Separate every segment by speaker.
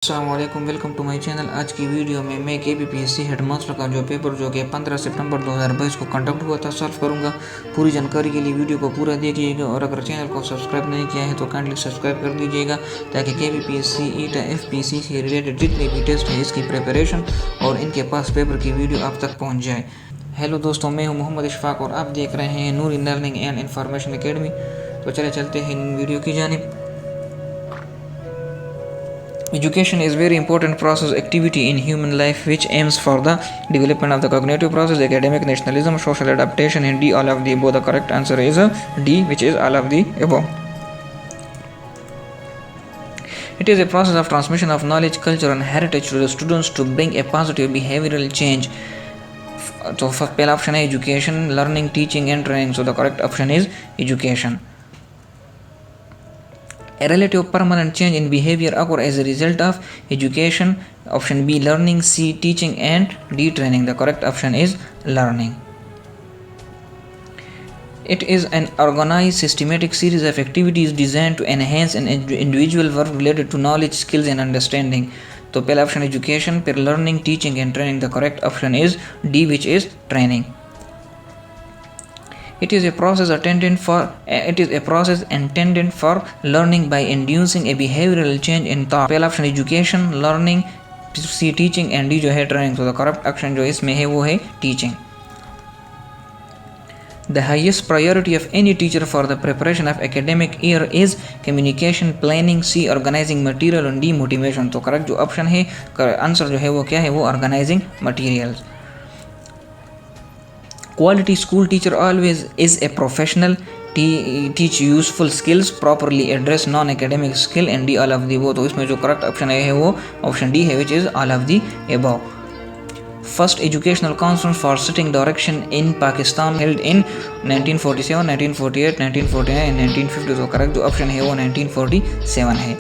Speaker 1: अस्सलामुअलैकुम, welcome to my channel. आज की वीडियो में मैं Kppsc हेडमास्टर का जो पेपर जो कि 15 सितंबर 2022 को कंडक्ट हुआ था सॉल्व करूंगा। पूरी जानकारी के लिए वीडियो को पूरा देखिएगा और अगर चैनल को सब्सक्राइब नहीं किया है तो काइंडली सब्सक्राइब कर दीजिएगा ताकि Kppsc ईटा FPC से रिलेटेड जितने भी टेस्ट है इसकी प्रिपरेशन और इनके पास पेपर की वीडियो आप तक पहुँच जाए। हेलो दोस्तों, मैं हूँ मोहम्मद अशफाक और आप देख रहे हैं नूरी लर्निंग एंड इन्फॉर्मेशन अकेडमी। तो चले चलते हैं वीडियो की जानिब। Education is very important process activity in human life which aims for the development of the cognitive process, academic, nationalism, social adaptation, and D, all of the above. The correct answer is D, which is all of the above. It is a process of transmission of knowledge, culture, and heritage to the students to bring a positive behavioral change. So first पहला option है education, learning, teaching, and training. So the correct option is education. A relative permanent change in behavior occur as a result of education. Option B, learning. C, teaching, and D, training. The correct option is learning. It is an organized systematic series of activities designed to enhance an individual work related to knowledge, skills, and understanding. तो पहला option education, फिर learning, teaching, and training. The correct option is D, which is training. It is a process intended for learning by inducing a behavioral change in thought. पहला option education, learning, C, teaching, and D जो है training. So the correct option जो इसमें है वो है teaching. The highest priority of any teacher for the preparation of academic year is communication, planning, C, organizing material, and D, motivation. तो correct जो option है, आंसर जो है वो क्या है, वो organizing materials. Quality school teacher always is a professional, teach useful skills, properly address non-academic skill, and D, all of the above. तो इसमें जो correct option है वो option D है, which is all of the above. First educational conference for sitting direction in Pakistan held in 1947, 1948, 1949 and 1950. तो correct जो option है वो 1947 है.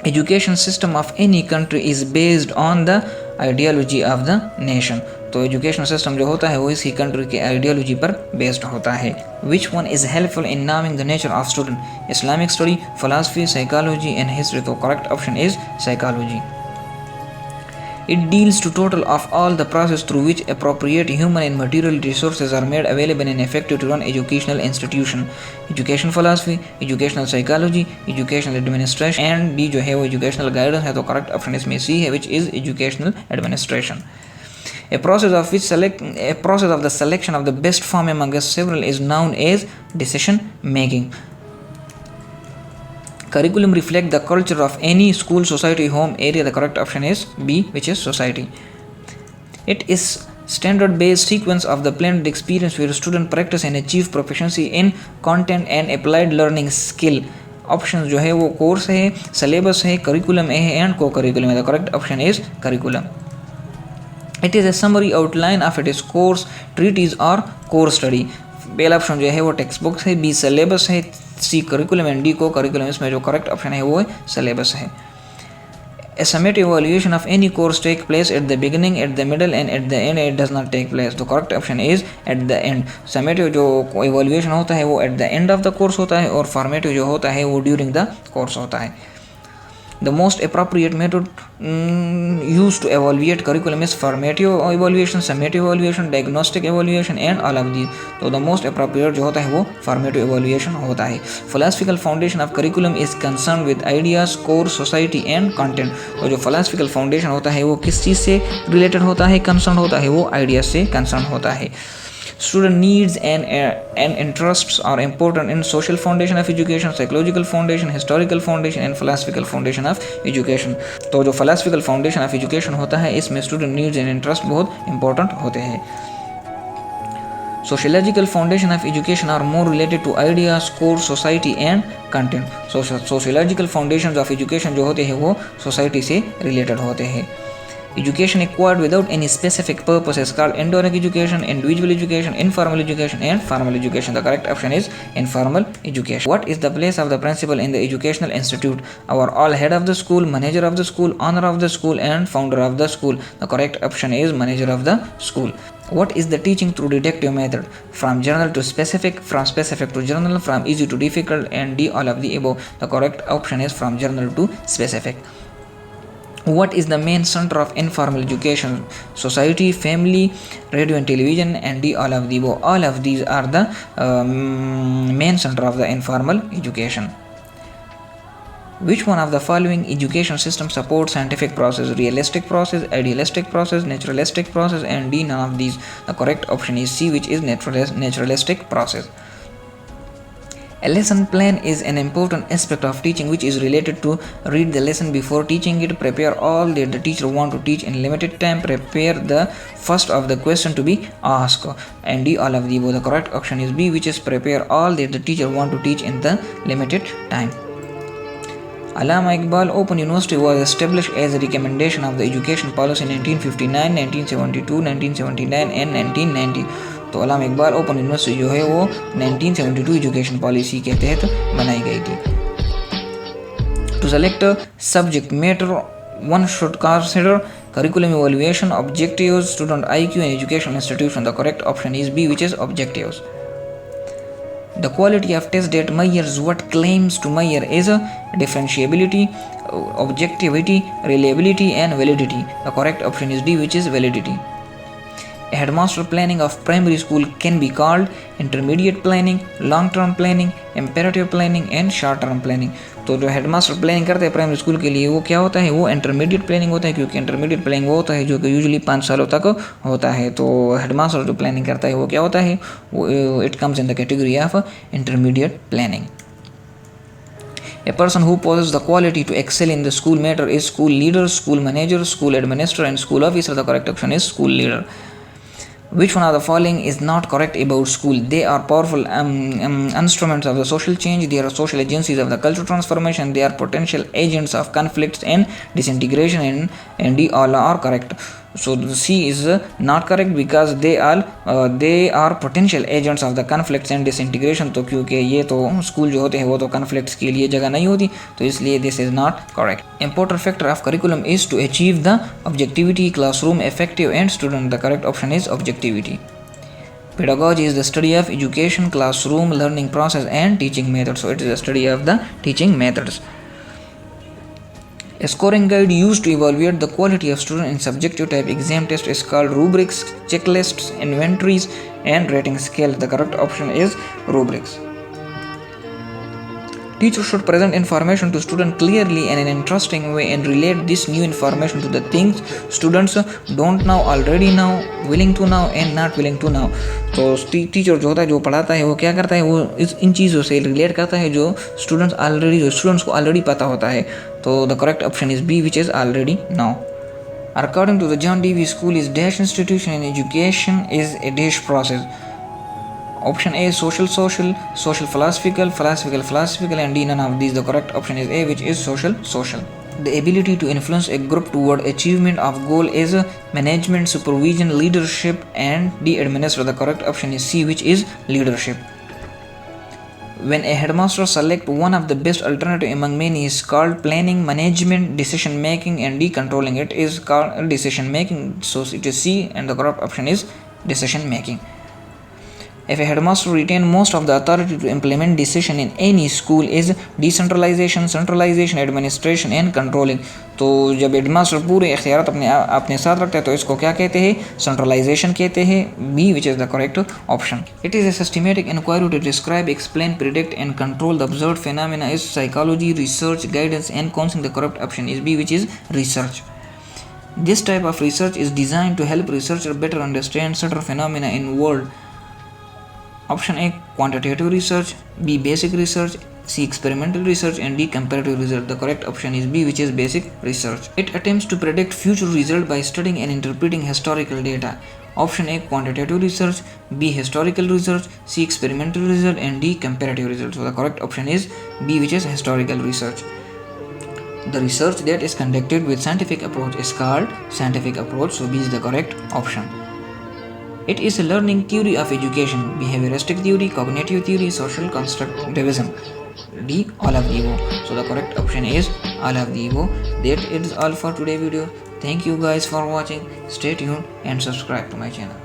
Speaker 1: Education system of any country is based on the ideology of the nation. तो education system जो होता है वो इसी कंट्री के आइडियोलॉजी पर बेस्ड होता है. Which one is helpful in naming the nature of student? Islamic study, philosophy, psychology and history. तो correct option is psychology. It deals to total of all the process through which appropriate human and material resources are made available and effective to run educational institution. Education philosophy, educational psychology, educational administration and D जो है वो educational guidance है. तो correct option इसमें C है, which is educational administration. A process of the selection of the best form amongst several is known as decision making. Curriculum reflect the culture of any school, society, home, area. The correct option is B, which is society. It is standard based sequence of the planned experience where student practice and achieve proficiency in content and applied learning skill. Options जो है वो course है, syllabus है, curriculum है and co-curriculum है. The correct option is curriculum. It is a summary outline of its course, treatise or core study. पहला option जो है वो टेक्स्ट बुक है, बी सिलेबस है, सी करिकुलम एंड डी को करिकुलम. इसमें जो करेक्ट ऑप्शन है वो सिलेबस है. A summative evaluation of any course take place at the beginning, at the middle and at the end. It does not take place. तो correct option is at the end. Summative जो evaluation होता है वो at the end of the course होता है और formative जो होता है वो during the course होता है. The most appropriate method used to evaluate curriculum is formative evaluation, summative evaluation, diagnostic evaluation and all of these. तो the most appropriate जो होता है वो formative evaluation होता है. Philosophical foundation of curriculum is concerned with ideas, core, society and content. तो जो philosophical foundation होता है वो किस चीज़ से related होता है, concerned होता है, वो ideas से concerned होता है. Student needs and interests are important in social foundation of education, psychological foundation, historical foundation and philosophical foundation of education. तो जो philosophical foundation of education होता है इसमें student needs and interest बहुत important होते हैं. Sociological foundation of education are more related to ideas, core, society and content. So sociological foundations of education जो होते हैं वो society से related होते हैं. Education acquired without any specific purpose is called indirect education, individual education, informal education and formal education. The correct option is informal education. What is the place of the principal in the educational institute? Our all head of the school, manager of the school, owner of the school and founder of the school. The correct option is manager of the school. What is the teaching through deductive method? From general to specific, from specific to general, from easy to difficult and D, all of the above. The correct option is from general to specific. What is the main center of informal education? Society, family, radio and television, and D, all of the above. All of these are the main center of the informal education. Which one of the following education system supports scientific process? Realistic process, idealistic process, naturalistic process, and D, none of these. The correct option is C, which is naturalistic process. A lesson plan is an important aspect of teaching which is related to read the lesson before teaching it, prepare all that the teacher want to teach in limited time, prepare the first of the question to be asked, and D, all of the above. The correct option is B, which is prepare all that the teacher want to teach in the limited time. Allam Iqbal Open University was established as a recommendation of the education policy in 1959, 1972, 1979 and 1990. तो अल्लाम Iqbal open university जो है वो 1972 education policy के तहत बनाई गई थी. To select a subject matter, one should consider curriculum evaluation, objectives, student IQ and educational institution. The correct option is B, which is objectives. The quality of test that measures what claims to measure is differentiability, objectivity, reliability and validity. The correct option is D, which is validity. A headmaster planning of primary school can be called intermediate planning, long-term planning, imperative planning and short-term planning. तो जो headmaster planning करते हैं primary school के लिए वो क्या होता है, वो इंटरमीडिएट प्लानिंग होता है, क्योंकि इंटरमीडिएट प्लानिंग वो होता है जो कि यूजुअली 5 सालों तक होता है. तो हेडमास्टर जो प्लानिंग करता है वो क्या होता है, वो it comes in the category of intermediate planning. A person who possesses the quality to excel in the school matter is school leader, school manager, school administrator and school officer. The correct option is school leader. Which one of the following is not correct about school? They are powerful instruments of the social change. They are social agencies of the cultural transformation. They are potential agents of conflicts and disintegration. And D, all are correct. So the C is not correct because they are potential agents of the conflicts and disintegration. तो क्योंकि ये तो school जो होते हैं वो तो conflicts के लिए जगह नहीं होती, तो इसलिए this is not correct. Important factor of curriculum is to achieve the objectivity, classroom effective and student. The correct option is objectivity. Pedagogy is the study of education, classroom, learning process and teaching methods. So it is the study of the teaching methods. A scoring guide used to evaluate the quality of student in subjective type exam test is called rubrics, checklists, inventories and rating scale. The correct option is rubrics. Teacher should present information to student clearly and in an interesting way and relate this new information to the things students don't know, already know, willing to know and not willing to know. तो teacher जो होता है, जो पढ़ाता है, वो क्या करता है, वो इन चीज़ों से रिलेट करता है जो स्टूडेंट्स को ऑलरेडी पता होता है. तो the correct option is B, which is already no. According to the John Dewey School is dash institution and education is a dash process. Option A is social, philosophical, and D, none of these. The correct option is A, which is social. The ability to influence a group toward achievement of goal is management, supervision, leadership, and D, administer. The correct option is C, which is leadership. When a headmaster selects one of the best alternative among many is called planning, management, decision making, and D, controlling. It is called decision making. So it is C, and the correct option is decision making. If a headmaster retains most of the authority to implement decision in any school is decentralization, centralization, administration and controlling. तो जब headmaster पूरे इख्तियारात अपने साथ रखता है तो इसको क्या कहते हैं, centralization कहते हैं. B, which is the correct option. It is a systematic inquiry to describe, explain, predict and control the observed phenomena is psychology, research, guidance and counseling. The correct option is B, which is research. This type of research is designed to help researchers better understand certain phenomena in world. Option A, quantitative research, B, basic research, C, experimental research and D, comparative research. The correct option is B, which is basic research. It attempts to predict future results by studying and interpreting historical data. Option A, quantitative research, B, historical research, C, experimental research and D, comparative research. So the correct option is B, which is historical research. The research that is conducted with scientific approach is called scientific approach. So B is the correct option. It is a learning theory of education, behavioristic theory, cognitive theory, social constructivism. D, all of the above. So the correct option is all of the above. That is all for today's video. Thank you guys for watching. Stay tuned and subscribe to my channel.